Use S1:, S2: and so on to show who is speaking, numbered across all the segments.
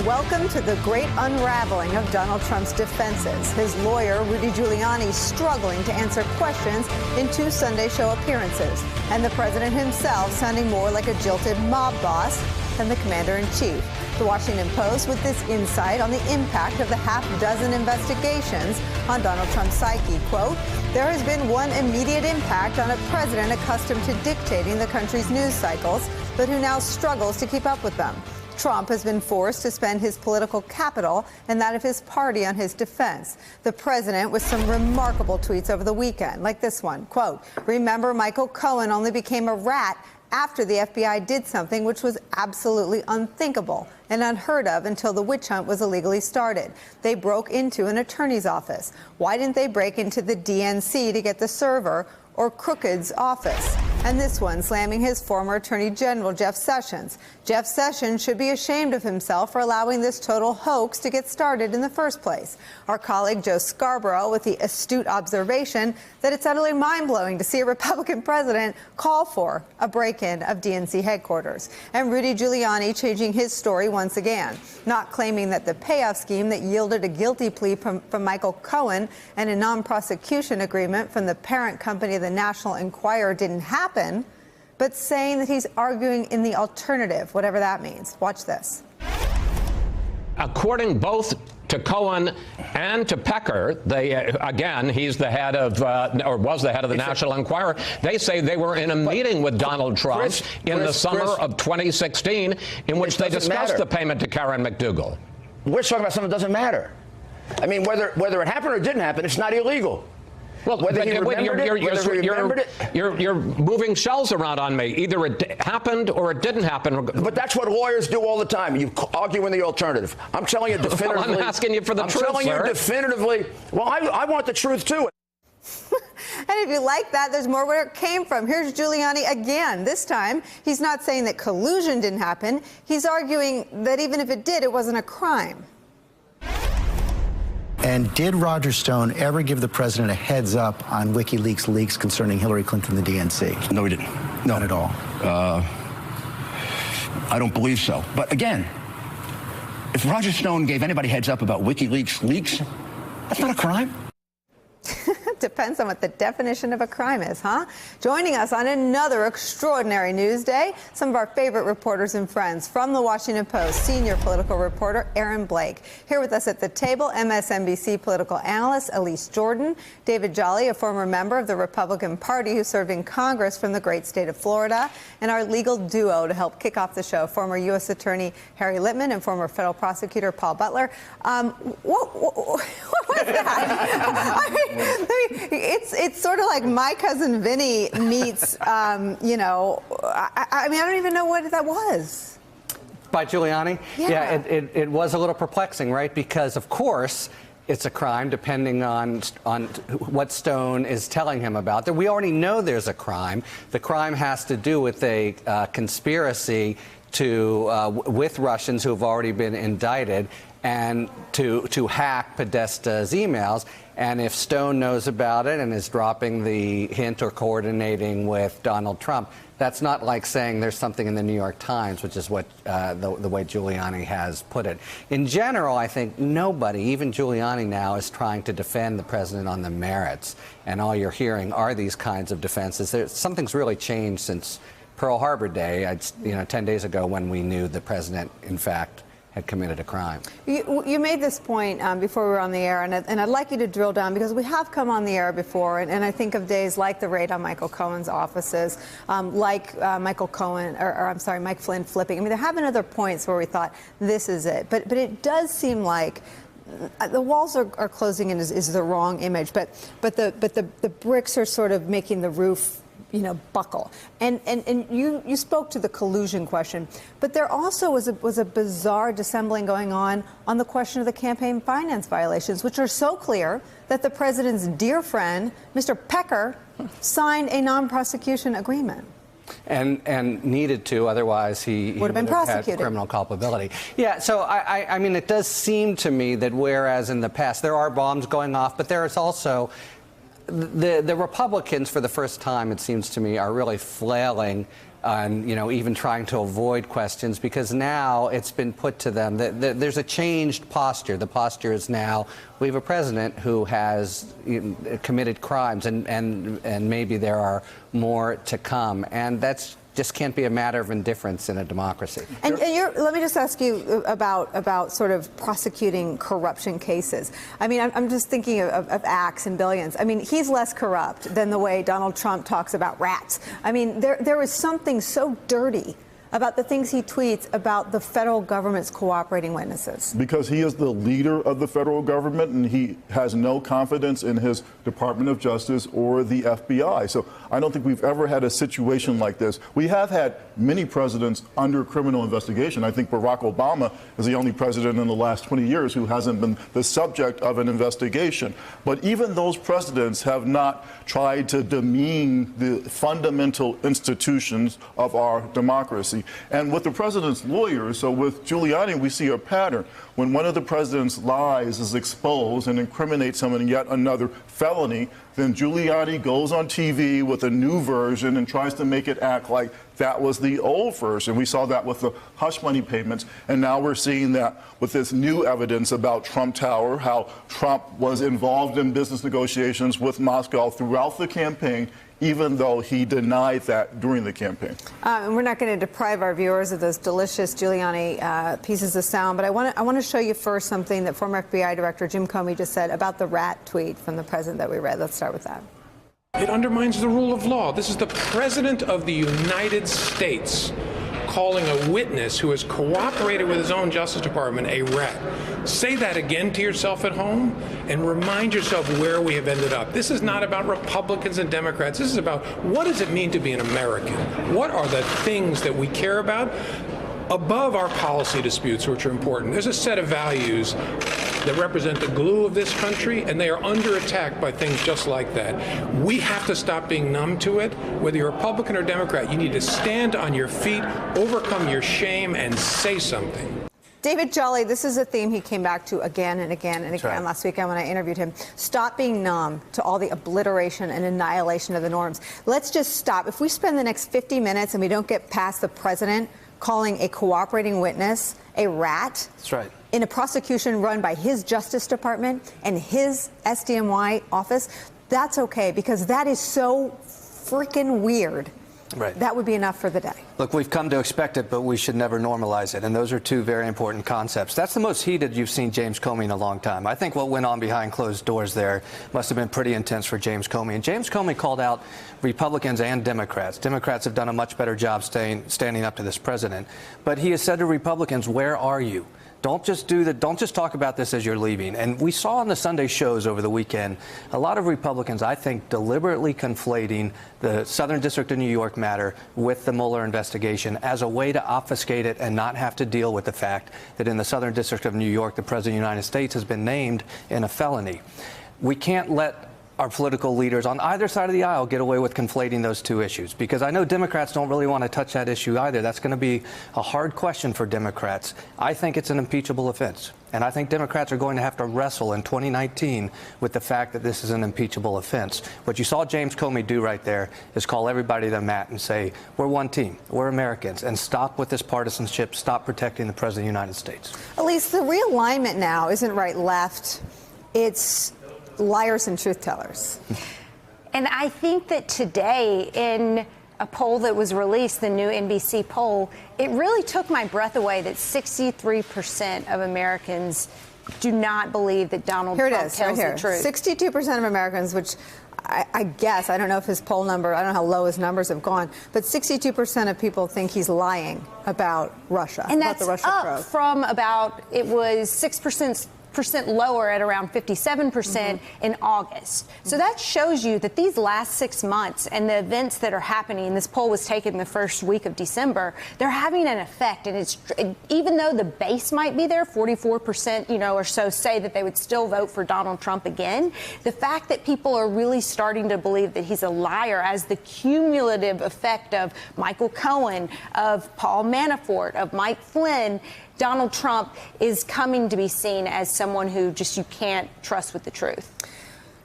S1: Welcome to the great unraveling of Donald Trump's defenses. His lawyer, Rudy Giuliani, struggling to answer questions in 2 Sunday show appearances. And the president himself sounding more like a jilted mob boss than the commander-in-chief. The Washington Post with this insight on the impact of the half-dozen investigations on Donald Trump's psyche. Quote, there has been one immediate impact on a president accustomed to dictating the country's news cycles, but who now struggles to keep up with them. Trump has been forced to spend his political capital and that of his party on his defense. The president with some remarkable tweets over the weekend, like this one, quote, remember Michael Cohen only became a rat after the FBI did something which was absolutely unthinkable and unheard of until the witch hunt was illegally started. They broke into an attorney's office. Why didn't they break into the DNC to get the server or Crooked's office? And this one slamming his former Attorney General, Jeff Sessions. Jeff Sessions should be ashamed of himself for allowing this total hoax to get started in the first place. Our colleague Joe Scarborough with the astute observation that it's utterly mind-blowing to see a Republican president call for a break-in of DNC headquarters. And Rudy Giuliani changing his story once again, not claiming that the payoff scheme that yielded a guilty plea from Michael Cohen and a non-prosecution agreement from the parent company of the National Enquirer didn't happen, but saying that he's arguing in the alternative, whatever that means. Watch this.
S2: According both to Cohen and to Pecker, they again, he's the head of, or was the head of the National Enquirer. They say they were in a meeting with Donald Trump in the summer of 2016, in which they discussed the payment to Karen McDougal.
S3: We're talking about something that doesn't matter. I mean, whether it happened or didn't happen, it's not illegal.
S2: Well, you're moving shells around on me. Either it happened or it didn't happen.
S3: But that's what lawyers do all the time. You argue in the alternative. I'm telling you definitively.
S2: Well, I'm asking you for the truth,
S3: I'm telling you definitively. Well, I want the truth, too.
S1: And if you like that, there's more where it came from. Here's Giuliani again. This time, he's not saying that collusion didn't happen. He's arguing that even if it did, it wasn't a crime.
S4: And did Roger Stone ever give the president a heads up on WikiLeaks leaks concerning Hillary Clinton and the DNC?
S3: No, he didn't. No.
S4: Not at all.
S3: I don't believe so. But again, if Roger Stone gave anybody heads up about WikiLeaks leaks, that's not a crime.
S1: Depends on what the definition of a crime is, huh? Joining us on another extraordinary news day, some of our favorite reporters and friends from the Washington Post, senior political reporter Aaron Blake. Here with us at the table, MSNBC political analyst Elise Jordan, David Jolly, a former member of the Republican Party who served in Congress from the great state of Florida, and our legal duo to help kick off the show, former U.S. Attorney Harry Litman and former federal prosecutor Paul Butler. What was that? It's sort of like My Cousin Vinny meets, I mean, I don't even know what that was.
S5: By Giuliani?
S1: Yeah,
S5: it was a little perplexing, right? Because, of course, it's a crime depending on what Stone is telling him about. We already know there's a crime. The crime has to do with a conspiracy with Russians who have already been indicted and to hack Podesta's emails. And if Stone knows about it and is dropping the hint or coordinating with Donald Trump, that's not like saying there's something in the New York Times, which is what the way Giuliani has put it. In general, I think nobody, even Giuliani now, is trying to defend the president on the merits. And all you're hearing are these kinds of defenses. Something's really changed since Pearl Harbor Day, 10 days ago, when we knew the president, in fact, had committed a crime.
S1: You made this point before we were on the air, and I'd like you to drill down, because we have come on the air before, and I think of days like the raid on Michael Cohen's offices, like Michael Cohen, or I'm sorry, Mike Flynn flipping. I mean, there have been other points where we thought, this is it. But it does seem like the walls are closing in is the wrong image, but the bricks are sort of making the roof buckle. And you spoke to the collusion question, but there also was a bizarre dissembling going on the question of the campaign finance violations, which are so clear that the president's dear friend, Mr. Pecker, signed a non-prosecution agreement.
S5: And needed to, otherwise he
S1: would have been prosecuted.
S5: Had criminal culpability. Yeah, so I mean, it does seem to me that whereas in the past there are bombs going off, but there is also the Republicans, for the first time, it seems to me, are really flailing on, even trying to avoid questions, because now it's been put to them that there's a changed posture. The posture is now we have a president who has committed crimes, and maybe there are more to come, and that's just can't be a matter of indifference in a democracy.
S1: And let me just ask you about sort of prosecuting corruption cases. I mean, I'm just thinking of acts and billions. I mean, he's less corrupt than the way Donald Trump talks about rats. I mean, there is something so dirty about the things he tweets about the federal government's cooperating witnesses.
S6: Because he is the leader of the federal government, and he has no confidence in his Department of Justice or the FBI. So I don't think we've ever had a situation like this. We have had many presidents under criminal investigation. I think Barack Obama is the only president in the last 20 years who hasn't been the subject of an investigation. But even those presidents have not tried to demean the fundamental institutions of our democracy. And with the president's lawyers, so with Giuliani, we see a pattern. When one of the president's lies is exposed and incriminates him in yet another felony, then Giuliani goes on TV with a new version and tries to make it act like that was the old version. We saw that with the hush money payments, and now we're seeing that with this new evidence about Trump Tower, how Trump was involved in business negotiations with Moscow throughout the campaign, even though he denied that during the campaign.
S1: And we're not going to deprive our viewers of those delicious Giuliani pieces of sound, but I want to show you first something that former FBI Director Jim Comey just said about the rat tweet from the president that we read. Let's start with that.
S7: It undermines the rule of law. This is the President of the United States calling a witness who has cooperated with his own Justice Department a rat. Say that again to yourself at home and remind yourself where we have ended up. This is not about Republicans and Democrats. This is about what does it mean to be an American? What are the things that we care about above our policy disputes, which are important? There's a set of values that represent the glue of this country, and they are under attack by things just like that. We have to stop being numb to it. Whether you're Republican or Democrat, you need to stand on your feet, overcome your shame, and say something.
S1: David Jolly, this is a theme he came back to again and again and again last weekend when I interviewed him. Stop being numb to all the obliteration and annihilation of the norms. Let's just stop. If we spend the next 50 minutes and we don't get past the president calling a cooperating witness a rat.
S5: That's right.
S1: In a prosecution run by his Justice Department and his SDNY office, that's okay, because that is so freaking weird.
S5: Right.
S1: That would be enough for the day.
S5: Look, we've come to expect it, but we should never normalize it. And those are two very important concepts. That's the most heated you've seen James Comey in a long time. I think what went on behind closed doors there must have been pretty intense for James Comey. And James Comey called out Republicans and Democrats. Democrats have done a much better job standing up to this president. But he has said to Republicans, where are you? Don't just talk about this as you're leaving. And we saw on the Sunday shows over the weekend a lot of Republicans, I think, deliberately conflating the Southern District of New York matter with the Mueller investigation as a way to obfuscate it and not have to deal with the fact that in the Southern District of New York, the President of the United States has been named in a felony. We can't let our political leaders on either side of the aisle get away with conflating those two issues, because I know Democrats don't really want to touch that issue either. That's going to be a hard question for Democrats. I think it's an impeachable offense, and I think Democrats are going to have to wrestle in 2019 with the fact that this is an impeachable offense. What you saw James Comey do right there is call everybody to the mat and say, we're one team, we're Americans, and stop with this partisanship, stop protecting the President of the United States.
S1: Elise, the realignment now isn't right-left, it's liars and truth tellers.
S8: And I think that today, in a poll that was released, the new NBC poll, it really took my breath away that 63% of Americans do not believe that Donald Trump tells the truth.
S1: 62% of Americans, which I guess, I don't know if his poll number, I don't know how low his numbers have gone, but 62% of people think he's lying about Russia.
S8: And that's up from about, it was 6% lower at around 57% in August. So that shows you that these last 6 months and the events that are happening, this poll was taken the first week of December, they're having an effect. And it's, even though the base might be there, 44%, or so say that they would still vote for Donald Trump again, the fact that people are really starting to believe that he's a liar as the cumulative effect of Michael Cohen, of Paul Manafort, of Mike Flynn, Donald Trump is coming to be seen as someone who just you can't trust with the truth.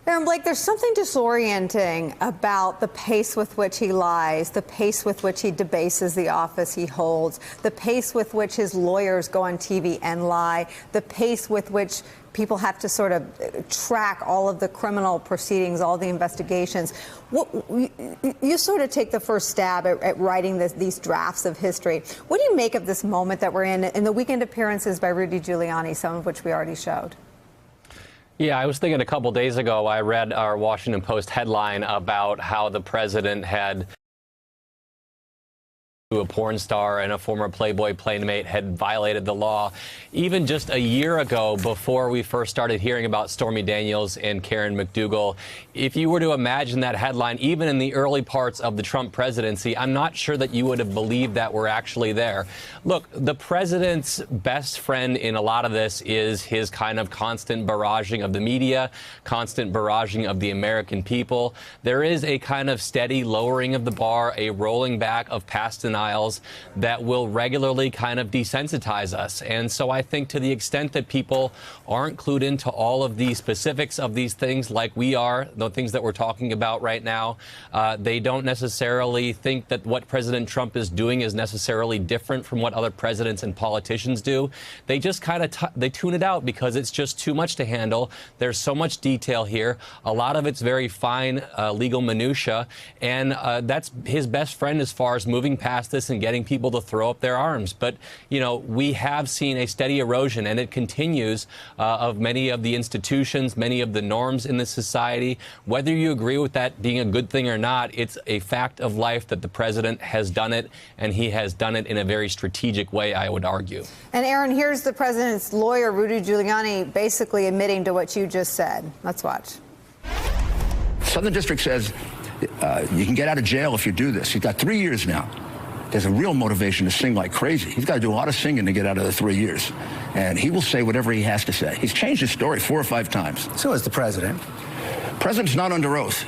S1: Aaron Blake, there's something disorienting about the pace with which he lies, the pace with which he debases the office he holds, the pace with which his lawyers go on TV and lie, the pace with which people have to sort of track all of the criminal proceedings, all the investigations. You sort of take the first stab at writing these drafts of history. What do you make of this moment that we're in the weekend appearances by Rudy Giuliani, some of which we already showed?
S9: Yeah, I was thinking a couple days ago, I read our Washington Post headline about how the president had a porn star and a former Playboy playmate had violated the law. Even just a year ago, before we first started hearing about Stormy Daniels and Karen McDougal, if you were to imagine that headline, even in the early parts of the Trump presidency, I'm not sure that you would have believed that we're actually there. Look, the president's best friend in a lot of this is his kind of constant barraging of the media, constant barraging of the American people. There is a kind of steady lowering of the bar, a rolling back of past denials that will regularly kind of desensitize us. And so I think to the extent that people aren't clued into all of the specifics of these things like we are, the things that we're talking about right now, they don't necessarily think that what President Trump is doing is necessarily different from what other presidents and politicians do. They just kind of they tune it out because it's just too much to handle. There's so much detail here. A lot of it's very fine legal minutia, and that's his best friend as far as moving past this and getting people to throw up their arms. But, you know, we have seen a steady erosion, and it continues, of many of the institutions, many of the norms in this society. Whether you agree with that being a good thing or not, it's a fact of life that the president has done it, and he has done it in a very strategic way, I would argue.
S1: And Aaron, here's the president's lawyer, Rudy Giuliani, basically admitting to what you just said. Let's watch.
S3: Southern District says you can get out of jail if you do this. He's got 3 years now. There's a real motivation to sing like crazy. He's got to do a lot of singing to get out of the 3 years. And he will say whatever he has to say. He's changed his story 4 or 5 times.
S4: So is the president.
S3: President's not under oath.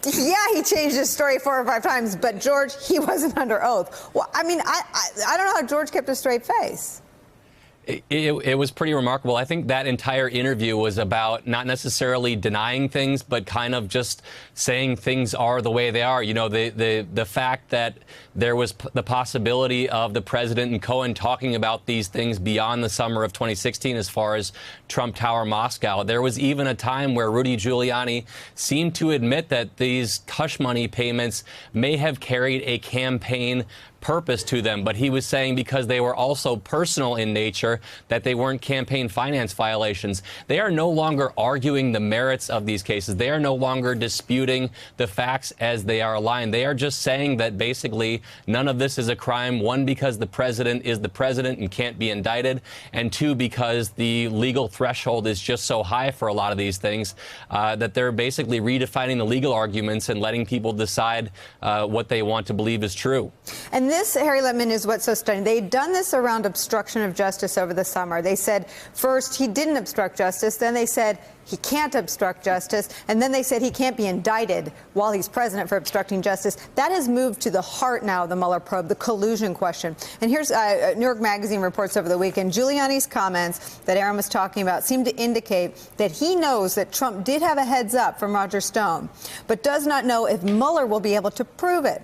S1: Yeah, he changed his story 4 or 5 times, but George, he wasn't under oath. Well, I mean, I don't know how George kept a straight face.
S9: It was pretty remarkable. I think that entire interview was about not necessarily denying things, but kind of just saying things are the way they are. You know, the fact that there was the possibility of the president and Cohen talking about these things beyond the summer of 2016 as far as Trump Tower Moscow. There was even a time where Rudy Giuliani seemed to admit that these hush money payments may have carried a campaign purpose to them, but he was saying because they were also personal in nature that they weren't campaign finance violations. They are no longer arguing the merits of these cases. They are no longer disputing the facts as they are aligned. They are just saying that basically none of this is a crime, one, because the president is the president and can't be indicted, and two, because the legal threshold is just so high for a lot of these things that they're basically redefining the legal arguments and letting people decide what they want to believe is true.
S1: And this, Harry Litman, is what's so stunning. They'd done this around obstruction of justice over the summer. They said first he didn't obstruct justice, then they said he can't obstruct justice, and then they said he can't be indicted while he's president for obstructing justice. That has moved to the heart now of the Mueller probe, the collusion question. And here's New York Magazine reports over the weekend, Giuliani's comments that Aaron was talking about seem to indicate that he knows that Trump did have a heads up from Roger Stone, but does not know if Mueller will be able to prove it.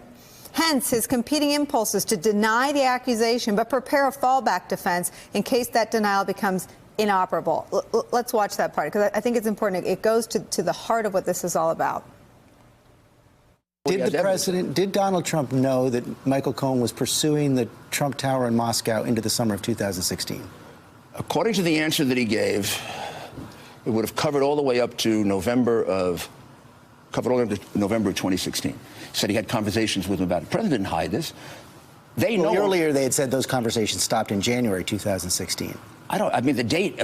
S1: Hence, his competing impulses to deny the accusation but prepare a fallback defense in case that denial becomes inoperable. Let's watch that part, because I think it's important. It goes to the heart of what this is all about.
S4: Did Donald Trump know that Michael Cohen was pursuing the Trump Tower in Moscow into the summer of 2016?
S3: According to the answer that he gave, it would have covered all the way up to November of 2016. Said he had conversations with him about it. The president didn't hide this. They know.
S4: Earlier, they had said those conversations stopped in January 2016.
S3: I mean, the date,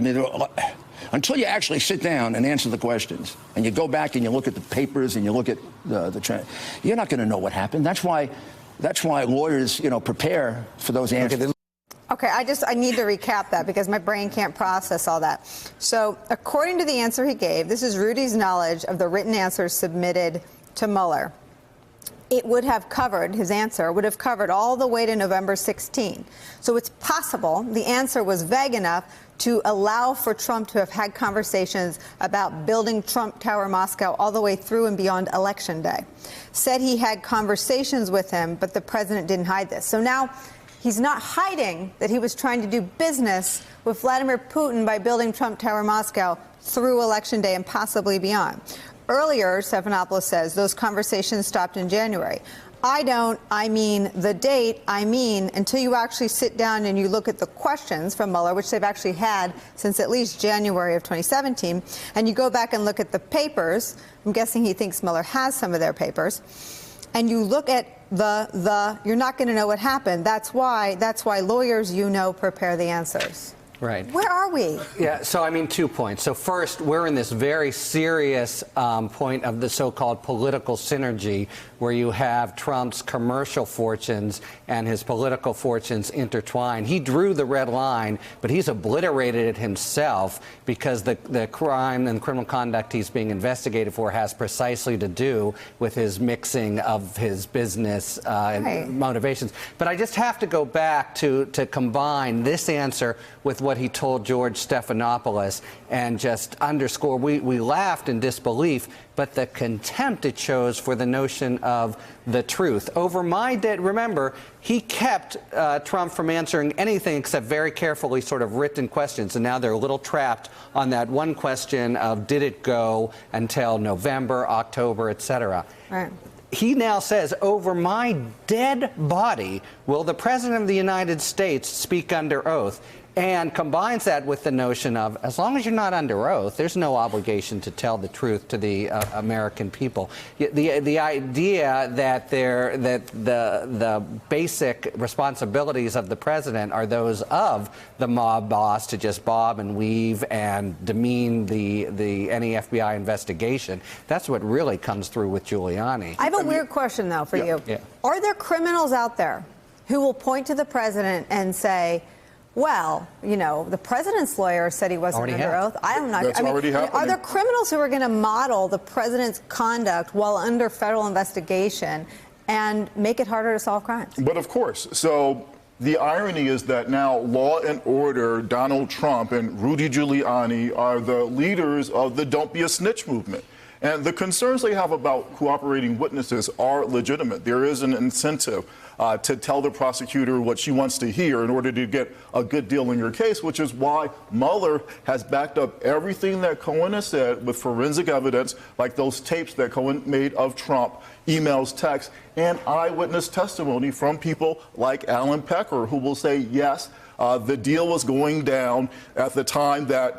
S3: until you actually sit down and answer the questions, and you go back and you look at the papers and you look at the trend, you're not going to know what happened. That's why lawyers, prepare for those answers.
S1: Okay, I need to recap that because my brain can't process all that. So, according to the answer he gave, this is Rudy's knowledge of the written answers submitted to Mueller. it would have covered, his answer would have covered all the way to November 16. So it's possible the answer was vague enough to allow for Trump to have had conversations about building Trump Tower Moscow all the way through and beyond Election Day. Said he had conversations with him, but the president didn't hide this. So now he's not hiding that he was trying to do business with Vladimir Putin by building Trump Tower Moscow through Election Day and possibly beyond. Earlier, Stephanopoulos says those conversations stopped in January. I mean the date, until you actually sit down and you look at the questions from Mueller, which they've actually had since at least January of 2017, and you go back and look at the papers. I'm guessing he thinks Mueller has some of their papers. And you look at you're not going to know what happened. That's why lawyers, prepare the answers.
S5: Right.
S1: Where are we?
S5: Yeah, so I mean 2 points. So first, we're in this very serious point of the so-called political synergy where you have Trump's commercial fortunes and his political fortunes intertwined. He drew the red line, but he's obliterated it himself because the crime and criminal conduct he's being investigated for has precisely to do with his mixing of his business and motivations. But I just have to go back to combine this answer with what he told George Stephanopoulos and just underscore, we laughed in disbelief, but the contempt it shows for the notion of the truth. Over my dead, remember, he kept Trump from answering anything except very carefully sort of written questions, and now they're a little trapped on that one question of did it go until November, October, et cetera.
S1: Right.
S5: He now says, over my dead body will the President of the United States speak under oath, and combines that with the notion of, as long as you're not under oath, there's no obligation to tell the truth to the American people. The idea that the basic responsibilities of the president are those of the mob boss to just bob and weave and demean any FBI investigation, that's what really comes through with Giuliani.
S1: I have a weird question, though, for you.
S5: Yeah.
S1: Are there criminals out there who will point to the president and say, well, the president's lawyer said he wasn't under oath. I don't know.
S6: That's already happening.
S1: Are there criminals who are going to model the president's conduct while under federal investigation and make it harder to solve crimes?
S6: But of course. So the irony is that now Law and Order, Donald Trump and Rudy Giuliani are the leaders of the Don't Be a Snitch movement. And the concerns they have about cooperating witnesses are legitimate. There is an incentive to tell the prosecutor what she wants to hear in order to get a good deal in your case, which is why Mueller has backed up everything that Cohen has said with forensic evidence, like those tapes that Cohen made of Trump, emails, texts, and eyewitness testimony from people like Alan Pecker, who will say, yes, the deal was going down at the time that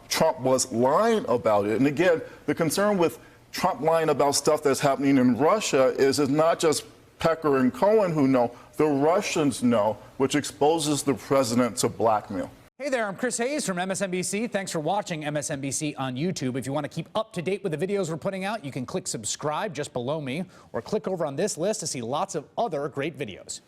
S6: Trump was lying about it. And again, the concern with Trump lying about stuff that's happening in Russia is it's not just Pecker and Cohen who know, the Russians know, which exposes the president to blackmail.
S10: Hey there, I'm Chris Hayes from MSNBC. Thanks for watching MSNBC on YouTube. If you want to keep up to date with the videos we're putting out, you can click subscribe just below me or click over on this list to see lots of other great videos.